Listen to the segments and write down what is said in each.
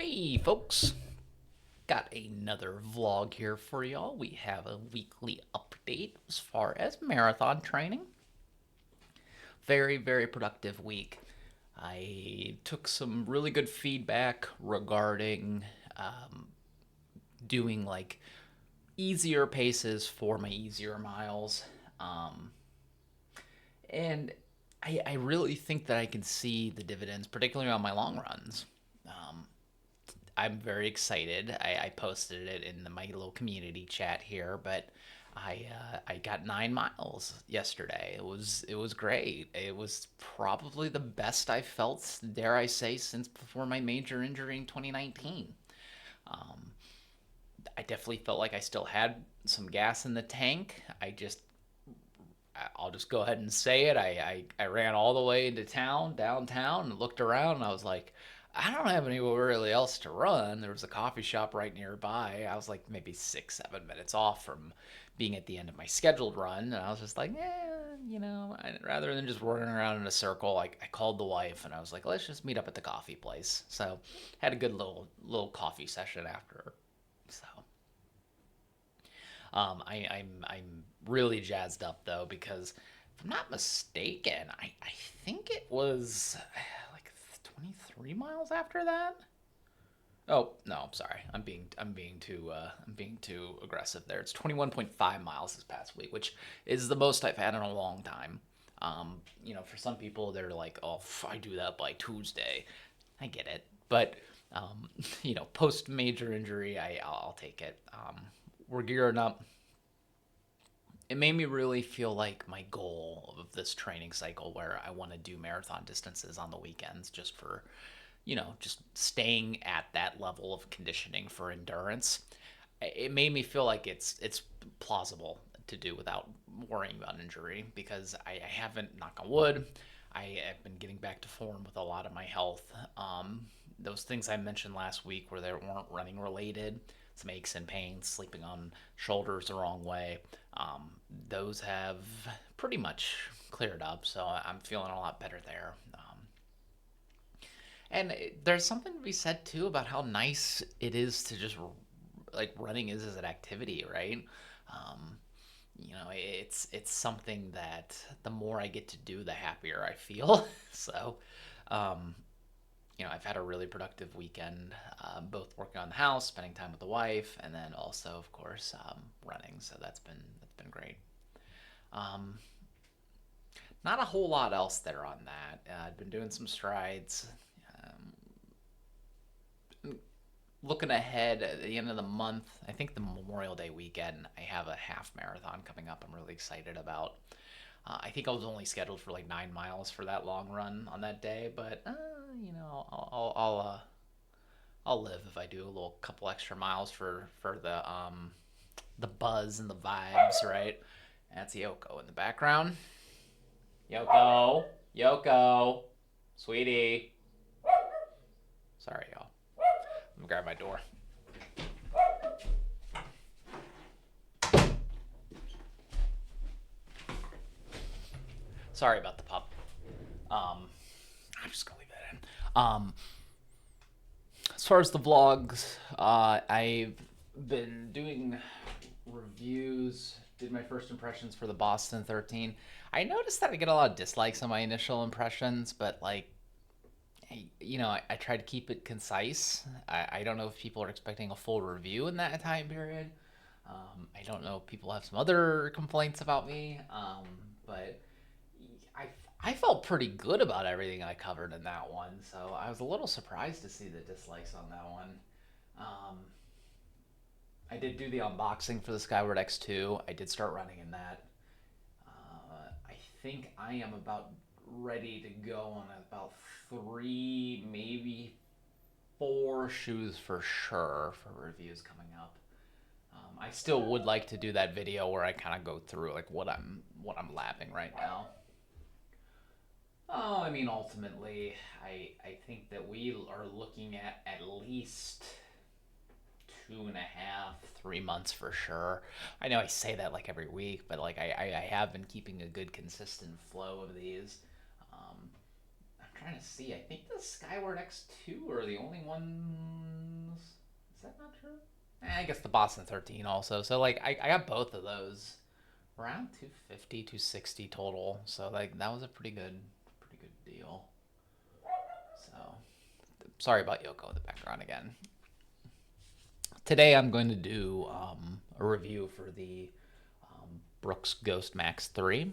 Hey folks, got another vlog here for y'all. We have a weekly update as far as marathon training. Very productive week. I took some really good feedback regarding doing like easier paces for my easier miles. Um, and I really think that I can see the dividends, particularly on my long runs. I'm very excited. I posted it in my little community chat here, but I got 9 miles yesterday. It was great. It was probably the best I felt, dare I say, since before my major injury in 2019. I definitely felt like I still had some gas in the tank. I'll just go ahead and say it. I ran all the way into town, downtown, and looked around, and I was like, I don't have anywhere really else to run. There was a coffee shop right nearby. I was like maybe 6, 7 minutes off from being at the end of my scheduled run, and I was just like, rather than just running around in a circle, I called the wife and I was like, let's just meet up at the coffee place. So had a good little coffee session after. So I'm really jazzed up though because if I'm not mistaken, I think it was like 23 miles after that. Oh no, I'm sorry. I'm being too aggressive there. It's 21.5 miles this past week, which is the most I've had in a long time. For some people they're like, "Oh, I do that by Tuesday." I get it, but post major injury, I'll take it. We're gearing up. It made me really feel like my goal of this training cycle where I want to do marathon distances on the weekends just for, just staying at that level of conditioning for endurance. It made me feel like it's plausible to do without worrying about injury because I haven't, knock on wood, I have been getting back to form with a lot of my health. Those things I mentioned last week where they weren't running related, some aches and pains, sleeping on shoulders the wrong way, those have pretty much cleared up. So I'm feeling a lot better there. And there's something to be said too about how nice it is to just like running is as an activity, right? Um, it's something that the more I get to do, the happier I feel. So, um, I've had a really productive weekend, both working on the house, spending time with the wife, and then also, of course, running. So that's been great. Um, Not a whole lot else there on that. I've been doing some strides. Looking ahead at the end of the month, I think the Memorial Day weekend, I have a half marathon coming up. I'm really excited about. I think I was only scheduled for like 9 miles for that long run on that day, but I'll live if I do a little couple extra miles for the buzz and the vibes, right? That's Yoko in the background. Yoko, Yoko, sweetie. Sorry, y'all. Let me grab my door. Sorry about the pup. I'm just gonna leave that in. As far as the vlogs, I've been doing reviews. Did my first impressions for the Boston 13. I noticed that I get a lot of dislikes on my initial impressions, but like, I try to keep it concise. I don't know if people are expecting a full review in that time period. I don't know if people have some other complaints about me, but I I felt pretty good about everything I covered in that one, so I was a little surprised to see the dislikes on that one. Um, I did do the unboxing for the Skyward X2. I did start running in that. I think I am about ready to go on about three, maybe four shoes for sure for reviews coming up. I still would like to do that video where I kind of go through like what I'm lapping right now. Oh, I mean, ultimately, I think that we are looking at least 2.5, 3 months for sure. I know I say that like every week, but like I have been keeping a good consistent flow of these. I'm trying to see. I think the Skyward X2 are the only ones. Is that not true? I guess the Boston 13 also. So like I got both of those around 250, 260 total. So like that was a pretty good deal. So sorry about Yoko in the background again. Today I'm going to do a review for the Brooks Ghost Max 3.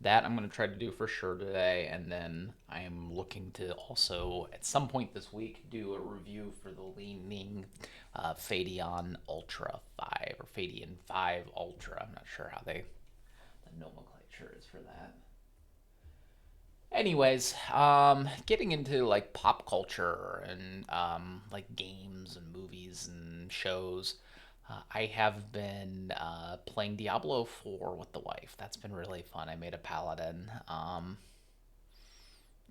That I'm going to try to do for sure today, and then I am looking to also at some point this week do a review for the Leaning Fadeon Ultra 5 or Fadeon 5 Ultra. I'm not sure how the nomenclature is for that. Anyways, getting into like pop culture and like games and movies and shows. I have been playing Diablo 4 with the wife. That's been really fun. I made a paladin.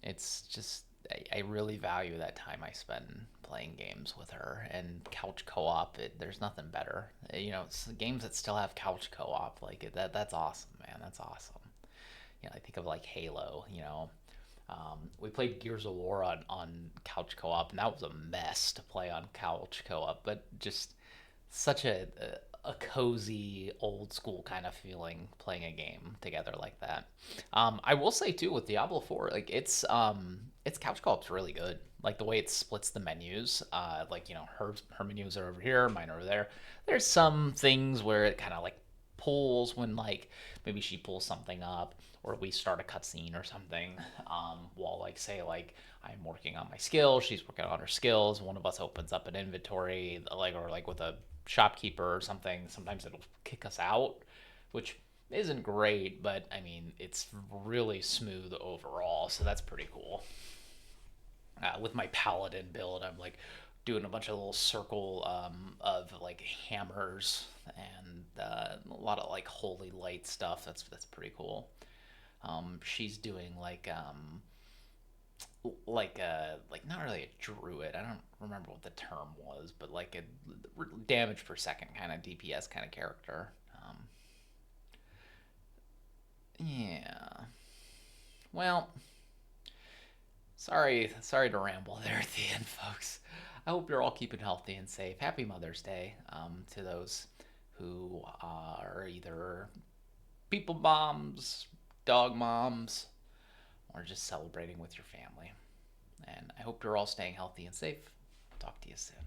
It's just I really value that time I spend playing games with her and couch co-op. There's nothing better. It's games that still have couch co-op like that. That's awesome, man. That's awesome. I think of like Halo. We played Gears of War on couch co-op, and that was a mess to play on couch co-op. But just such a cozy old school kind of feeling playing a game together like that. I will say too with Diablo 4, like its couch co-op's really good. Like the way it splits the menus, like her menus are over here, mine are over there. There's some things where it kind of like pulls when like maybe she pulls something up or we start a cutscene or something. While like say like I'm working on my skills, she's working on her skills. One of us opens up an inventory, like or like with a shopkeeper or something. Sometimes it'll kick us out, which isn't great, but I mean it's really smooth overall, so that's pretty cool. With my paladin build, I'm like doing a bunch of little circle of like hammers and a lot of like holy light stuff. That's pretty cool. She's doing like not really a druid. I don't remember what the term was, but like a damage per second kind of DPS kind of character. Yeah. Well, sorry to ramble there at the end, folks. I hope you're all keeping healthy and safe. Happy Mother's Day to those who are either people moms, dog moms, or just celebrating with your family. And I hope you're all staying healthy and safe. Talk to you soon.